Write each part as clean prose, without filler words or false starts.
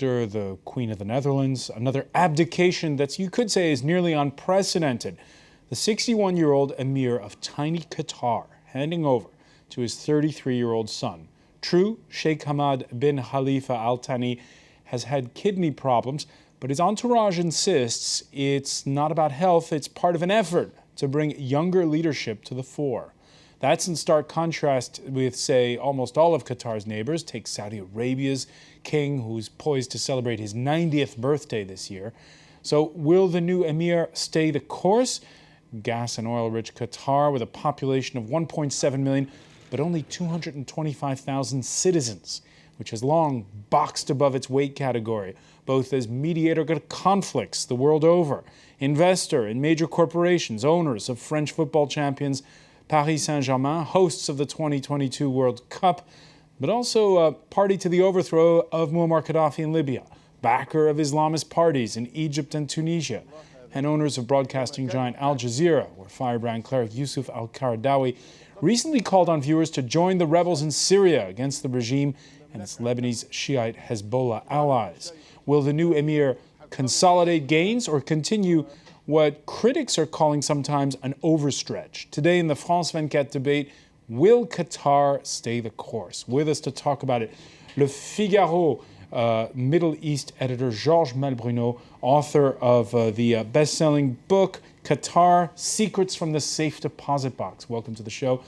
after the Queen of the Netherlands, another abdication that you could say is nearly unprecedented. The 61-year-old emir of tiny Qatar handing over to his 33-year-old son. True, Sheikh Hamad bin Khalifa Al Thani has had kidney problems, but his entourage insists it's not about health, it's part of an effort to bring younger leadership to the fore. That's in stark contrast with, say, almost all of Qatar's neighbors. Take Saudi Arabia's king, who's poised to celebrate his 90th birthday this year. So will the new emir stay the course? Gas and oil-rich Qatar, with a population of 1.7 million, but only 225,000 citizens, which has long boxed above its weight category, both as mediator of conflicts the world over, investor in major corporations, owners of French football champions Paris Saint-Germain, hosts of the 2022 World Cup, but also a party to the overthrow of Muammar Gaddafi in Libya, backer of Islamist parties in Egypt and Tunisia, and owners of broadcasting giant Al Jazeera, where firebrand cleric Yusuf al-Qaradawi recently called on viewers to join the rebels in Syria against the regime and its Lebanese Shiite Hezbollah allies. Will the new emir consolidate gains or continue what critics are calling sometimes an overstretch? Today in the France 24 debate, will Qatar stay the course? With us to talk about it, Le Figaro Middle East editor Georges Malbruno, author of the best-selling book Qatar: Secrets from the Safe Deposit Box. Welcome to the show.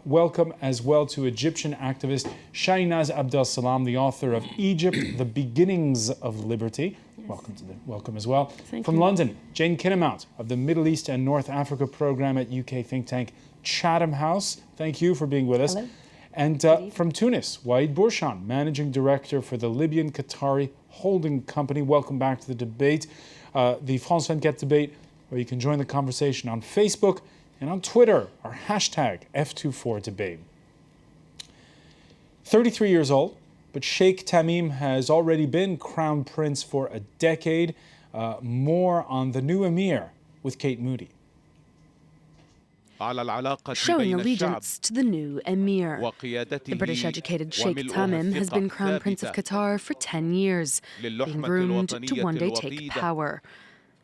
Welcome as well to Egyptian activist Shainaz Abdel Salam, the author of Egypt: The Beginnings of Liberty. Yes. Welcome as well. From London, Jane Kinnemount of the Middle East and North Africa program at UK think tank Chatham House. Thank you for being with us. Hello. And from Tunis, Waid Bourshan, managing director for the Libyan Qatari holding company. Welcome back to the debate, the France 24 debate, where you can join the conversation on Facebook and on Twitter, our hashtag F24debate. 33 years old, but Sheikh Tamim has already been crown prince for a decade. More on the new emir with Kate Moody. Showing allegiance to the new emir. The British-educated Sheikh Tamim has been Crown Prince of Qatar for 10 years, being groomed to one day take power.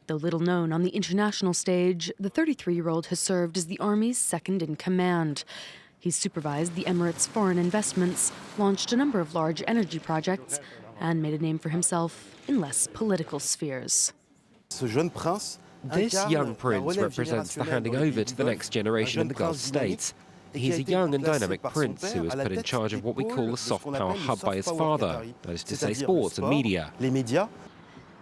Though little known on the international stage, the 33-year-old has served as the army's second-in-command. He's supervised the Emirates' foreign investments, launched a number of large energy projects, and made a name for himself in less political spheres. This young prince represents the handing over to the next generation in the Gulf states. He's a young and dynamic prince who was put in charge of what we call the soft power hub by his father, that is to say sports and media.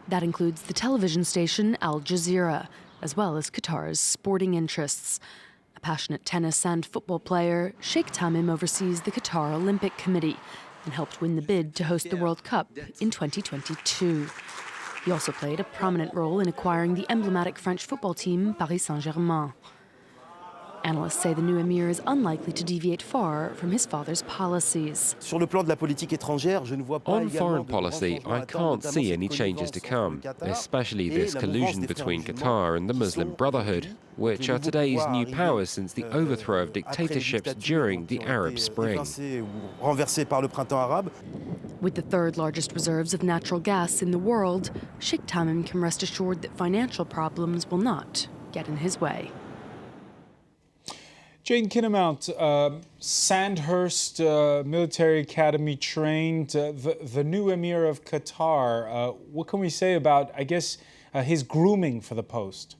That includes the television station Al Jazeera, as well as Qatar's sporting interests. A passionate tennis and football player, Sheikh Tamim oversees the Qatar Olympic Committee and helped win the bid to host the World Cup in 2022. He also played a prominent role in acquiring the emblematic French football team Paris Saint-Germain. Analysts say the new emir is unlikely to deviate far from his father's policies. On foreign policy, I can't see any changes to come, especially this collusion between Qatar and the Muslim Brotherhood, which are today's new powers since the overthrow of dictatorships during the Arab Spring. With the third largest reserves of natural gas in the world, Sheikh Tamim can rest assured that financial problems will not get in his way. Jane Kinnemount, Sandhurst Military Academy trained, the new emir of Qatar. What can we say about, I guess, his grooming for the post?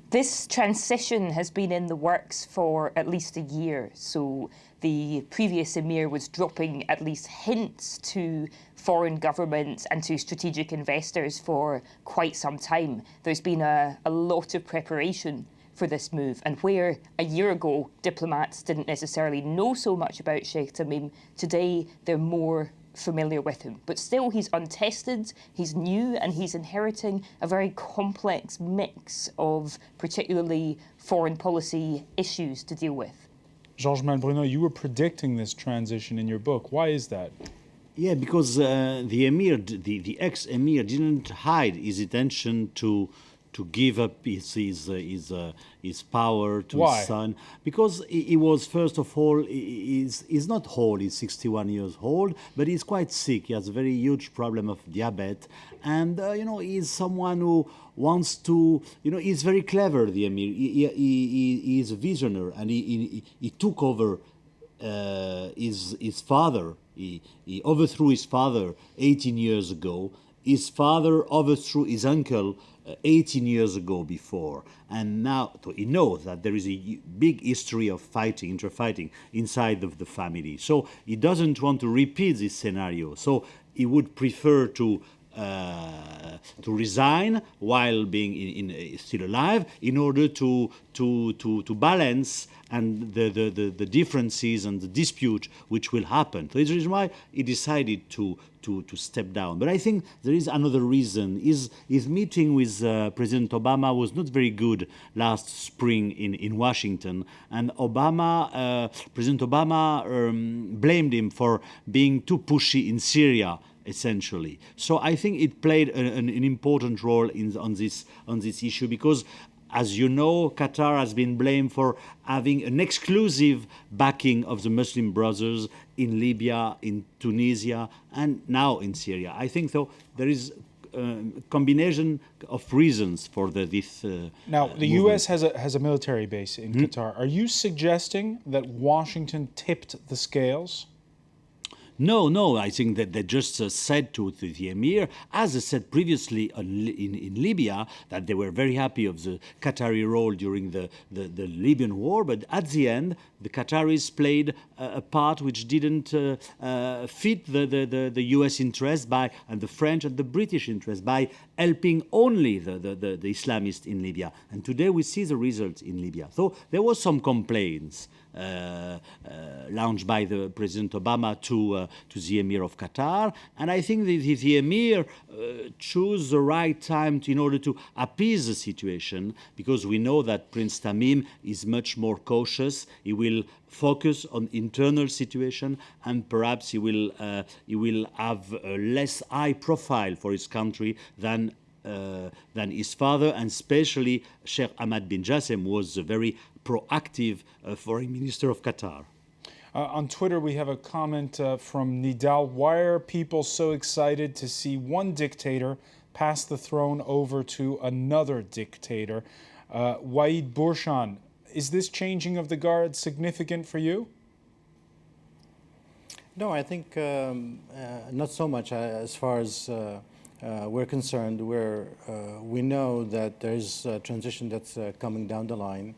This transition has been in the works for at least a year. So the previous emir was dropping at least hints to foreign governments and to strategic investors for quite some time. There's been a lot of preparation for this move, and where a year ago diplomats didn't necessarily know so much about Sheikh Tamim, today they're more familiar with him. But still, he's untested, he's new, and he's inheriting a very complex mix of particularly foreign policy issues to deal with. Georges Malbruno, you were predicting this transition in your book. Why is that? Yeah, because the emir, the ex-emir, didn't hide his intention to give up his power to Why? his son, because he was, first of all, he's not old. He's 61 years old, but he's quite sick. He has a very huge problem of diabetes, and he's someone who wants to, he's very clever. The emir, he is a visionary, and he took over his father. He overthrew his father 18 years ago. His father overthrew his uncle 18 years ago before. And now he knows that there is a big history of fighting, interfighting inside of the family. So he doesn't want to repeat this scenario. So he would prefer to resign while being still alive, in order to balance and the differences and the dispute which will happen. So it's the reason why he decided to step down. But I think there is another reason. His meeting with President Obama was not very good last spring in Washington, and President Obama blamed him for being too pushy in Syria, essentially. So I think it played an important role on this issue, because, as you know, Qatar has been blamed for having an exclusive backing of the Muslim Brothers in Libya, in Tunisia, and now in Syria. I think, though, there is a combination of reasons for this. Now, the U.S. has a military base in Qatar. Are you suggesting that Washington tipped the scales? No, I think that they just said to the emir, as I said previously in Libya, that they were very happy of the Qatari role during the Libyan war, but at the end, the Qataris played a part which didn't fit the U.S. interest and the French and the British interest, by helping only the Islamists in Libya. And today we see the results in Libya. So there was some complaints launched by the President Obama to the Emir of Qatar, and I think the Emir chose the right time in order to appease the situation, because we know that Prince Tamim is much more cautious. He will focus on internal situation, and perhaps he will have a less high profile for his country than his father, and especially Sheikh Ahmad bin Jassim was a very proactive foreign minister of Qatar. On Twitter, we have a comment from Nidal. Why are people so excited to see one dictator pass the throne over to another dictator? Waid Burshan, is this changing of the guard significant for you? No, I think not so much as far as we're concerned. We know that there's a transition that's coming down the line.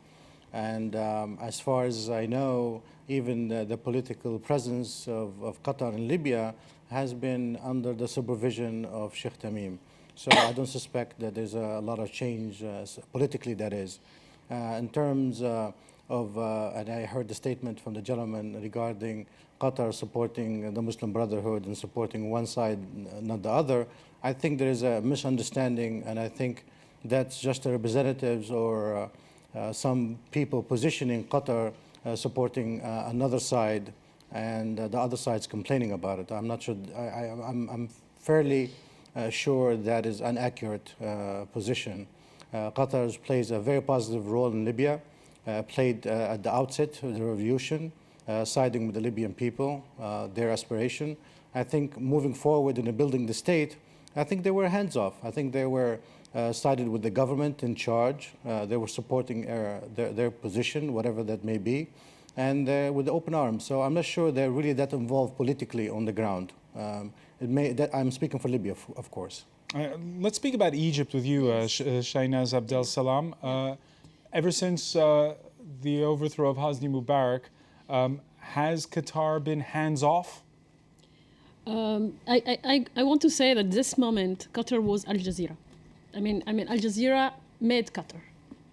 And as far as I know, even the political presence of Qatar in Libya has been under the supervision of Sheikh Tamim. So I don't suspect that there's a lot of change politically, that is. In terms and I heard the statement from the gentleman regarding Qatar supporting the Muslim Brotherhood and supporting one side, not the other. I think there is a misunderstanding, and I think that's just the representatives or some people positioning Qatar supporting another side, and the other side's complaining about it. I'm not sure. I'm fairly sure that is an accurate position. Qatar plays a very positive role in Libya, played at the outset of the revolution, siding with the Libyan people, their aspiration. I think moving forward in building the state, I think they were hands-off. I think they were sided with the government in charge. They were supporting their position, whatever that may be, and with open arms. So I'm not sure they're really that involved politically on the ground. I'm speaking for Libya, of course. Let's speak about Egypt with you, Shainaz Abdel Salam. Ever since the overthrow of Hosni Mubarak, has Qatar been hands-off? I want to say that this moment, Qatar was Al Jazeera. I mean, Al Jazeera made Qatar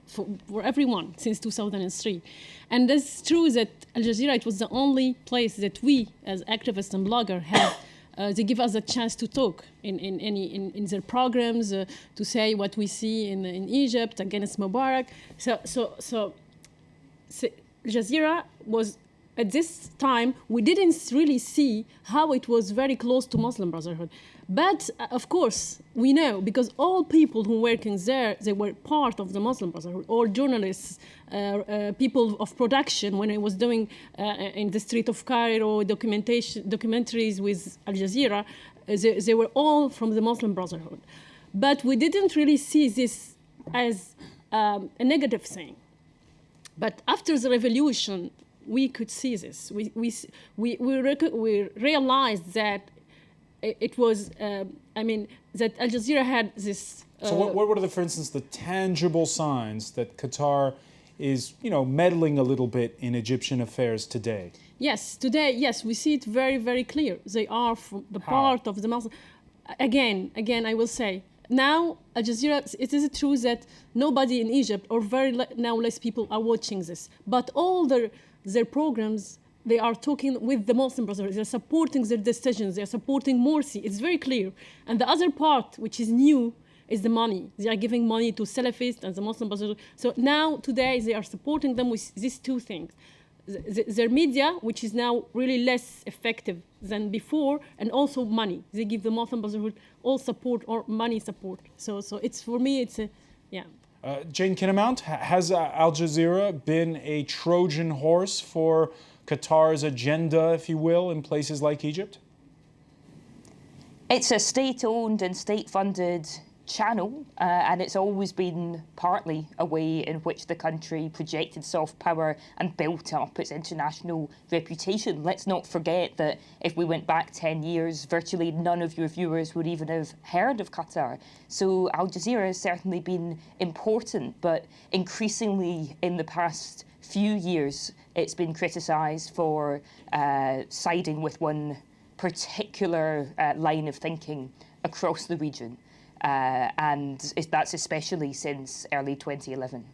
for everyone since 2003. And it's true that Al Jazeera, it was the only place that we, as activists and bloggers, had. They give us a chance to talk in their programs, to say what we see in Egypt against Mubarak. So Al Jazeera was at this time, we didn't really see how it was very close to Muslim Brotherhood. But of course, we know, because all people who were working there, they were part of the Muslim Brotherhood. All journalists, people of production, when I was doing in the street of Cairo documentaries with Al Jazeera, they were all from the Muslim Brotherhood. But we didn't really see this as a negative thing. But after the revolution, we could see this. We realized that it was, that Al Jazeera had this. So what were, for instance, the tangible signs that Qatar is, meddling a little bit in Egyptian affairs today? Yes, today, yes, we see it very, very clear. They are from the part of the Muslim. Again, I will say, now Al Jazeera, it is true that nobody in Egypt, or now less people, are watching this. But all their programs, they are talking with the Muslim Brotherhood. They're supporting their decisions. They're supporting Morsi. It's very clear. And the other part, which is new, is the money. They are giving money to Salafists and the Muslim Brotherhood. So now, today, they are supporting them with these two things. Their media, which is now really less effective than before, and also money. They give the Muslim Brotherhood all support or money support. So it's, for me, it's a, yeah. Jane Kinnamount, has Al Jazeera been a Trojan horse for Qatar's agenda, if you will, in places like Egypt? It's a state-owned and state-funded channel, and it's always been partly a way in which the country projected soft power and built up its international reputation. Let's not forget that if we went back 10 years, virtually none of your viewers would even have heard of Qatar. So Al Jazeera has certainly been important, but increasingly in the past few years, it's been criticised for siding with one particular line of thinking across the region. And that's especially since early 2011.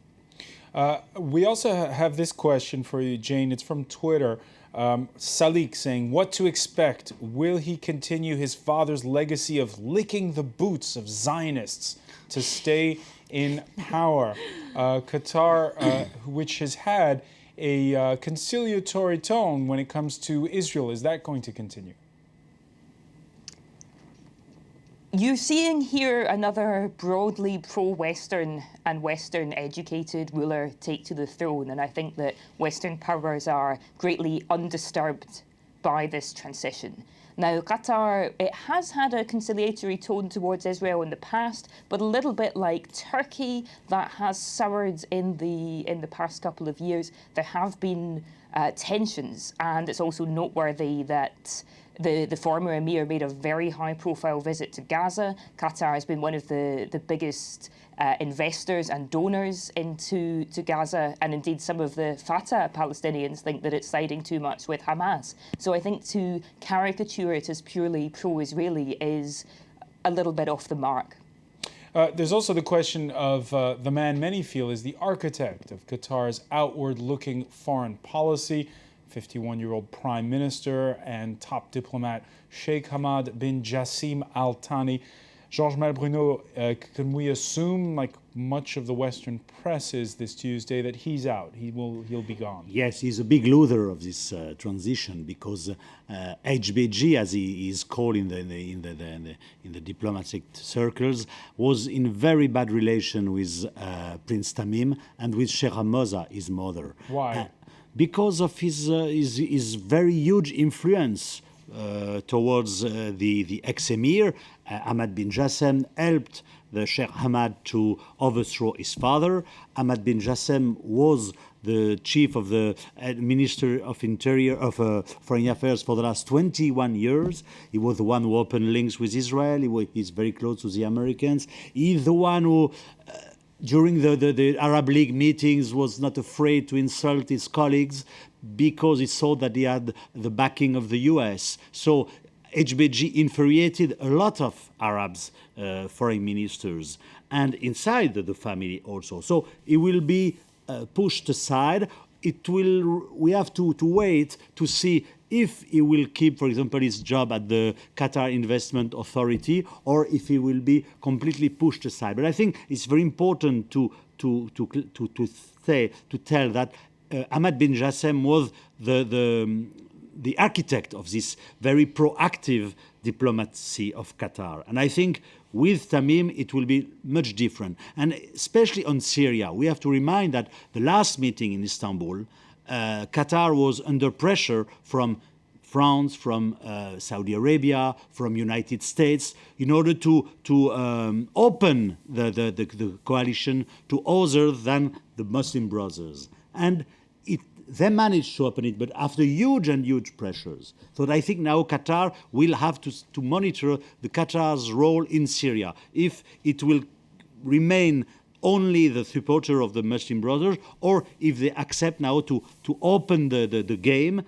We also have this question for you, Jane. It's from Twitter. Salik saying, what to expect? Will he continue his father's legacy of licking the boots of Zionists to stay in power? Qatar, which has had a conciliatory tone when it comes to Israel, is that going to continue? You're seeing here another broadly pro-Western and Western-educated ruler take to the throne, and I think that Western powers are greatly undisturbed by this transition. Now, Qatar, it has had a conciliatory tone towards Israel in the past, but a little bit like Turkey, that has soured in the past couple of years. There have been tensions, and it's also noteworthy that the former emir made a very high-profile visit to Gaza. Qatar has been one of the biggest investors and donors into Gaza, and indeed some of the Fatah Palestinians think that it's siding too much with Hamas. So I think to caricature it as purely pro-Israeli is a little bit off the mark. There's also the question of the man many feel is the architect of Qatar's outward-looking foreign policy, 51-year-old Prime Minister and top diplomat Sheikh Hamad bin Jassim Al Thani. Georges Malbruno, can we assume, like much of the Western press is this Tuesday, that he's out? He'll be gone. Yes, he's a big loser of this transition because HBG, as he is called in the diplomatic circles, was in very bad relation with Prince Tamim and with Sheikh Hamza, his mother. Why? Because of his very huge influence towards the ex-emir. Ahmad bin Jassim helped the Sheikh Hamad to overthrow his father. Ahmad bin Jassim was the chief of the Minister of Interior of Foreign Affairs for the last 21 years. He was the one who opened links with Israel. He's very close to the Americans. He's the one who during the Arab League meetings was not afraid to insult his colleagues because he saw that he had the backing of the US. So HBG infuriated a lot of Arabs, foreign ministers, and inside the family also. So he will be pushed aside. We have to wait to see if he will keep, for example, his job at the Qatar Investment Authority, or if he will be completely pushed aside. But I think it's very important to tell that Ahmad bin Jassem was the architect of this very proactive diplomacy of Qatar. And I think with Tamim, it will be much different. And especially on Syria, we have to remind that the last meeting in Istanbul, Qatar was under pressure from France, from Saudi Arabia, from United States, in order to open the coalition to others than the Muslim Brothers. And they managed to open it, but after huge pressures. So I think now Qatar will have to monitor the Qatar's role in Syria. If it will remain only the supporter of the Muslim Brothers, or if they accept now to open the game,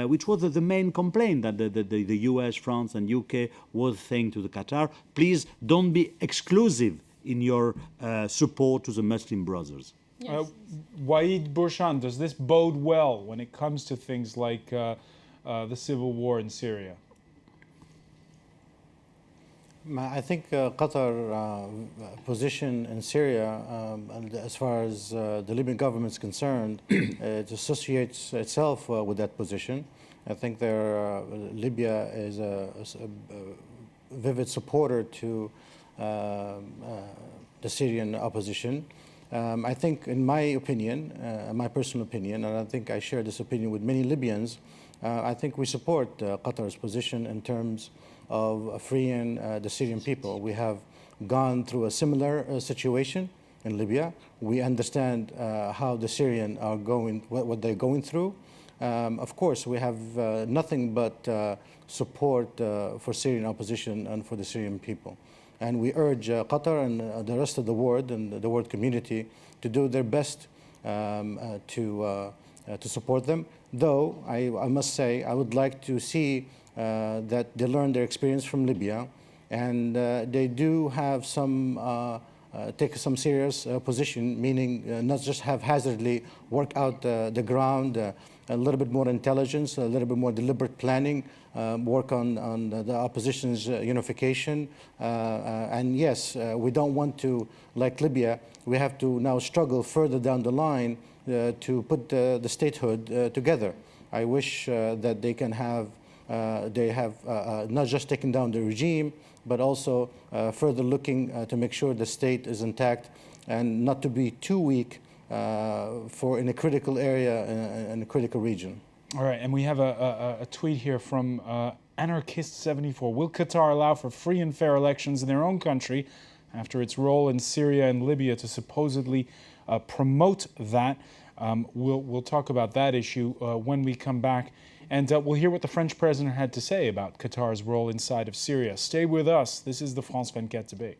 which was the main complaint that the US, France and UK was saying to the Qatar, please don't be exclusive in your support to the Muslim Brothers. Yes. Waid Bourchan, does this bode well when it comes to things like the civil war in Syria? I think Qatar's position in Syria, as far as the Libyan government is concerned, it associates itself with that position. I think Libya is a vivid supporter to the Syrian opposition. I think, in my opinion, my personal opinion, and I think I share this opinion with many Libyans, I think we support Qatar's position in terms of freeing the Syrian people. We have gone through a similar situation in Libya. We understand how the Syrians are going, what they're going through. Of course, we have nothing but support for Syrian opposition and for the Syrian people. And we urge Qatar and the rest of the world and the world community to do their best to support them. Though I must say I would like to see that they learn their experience from Libya, and they do have take some serious position, meaning not just haphazardly work out the ground, a little bit more intelligence, a little bit more deliberate planning, work on the opposition's unification. And yes, we don't want to, like Libya, we have to now struggle further down the line to put the statehood together. I wish that they can have, not just taken down the regime, but also further looking to make sure the state is intact and not to be too weak in a critical area in a critical region. All right, and we have a tweet here from Anarchist74. Will Qatar allow for free and fair elections in their own country after its role in Syria and Libya to supposedly promote that? We'll talk about that issue when we come back. And we'll hear what the French president had to say about Qatar's role inside of Syria. Stay with us. This is the France 24 debate.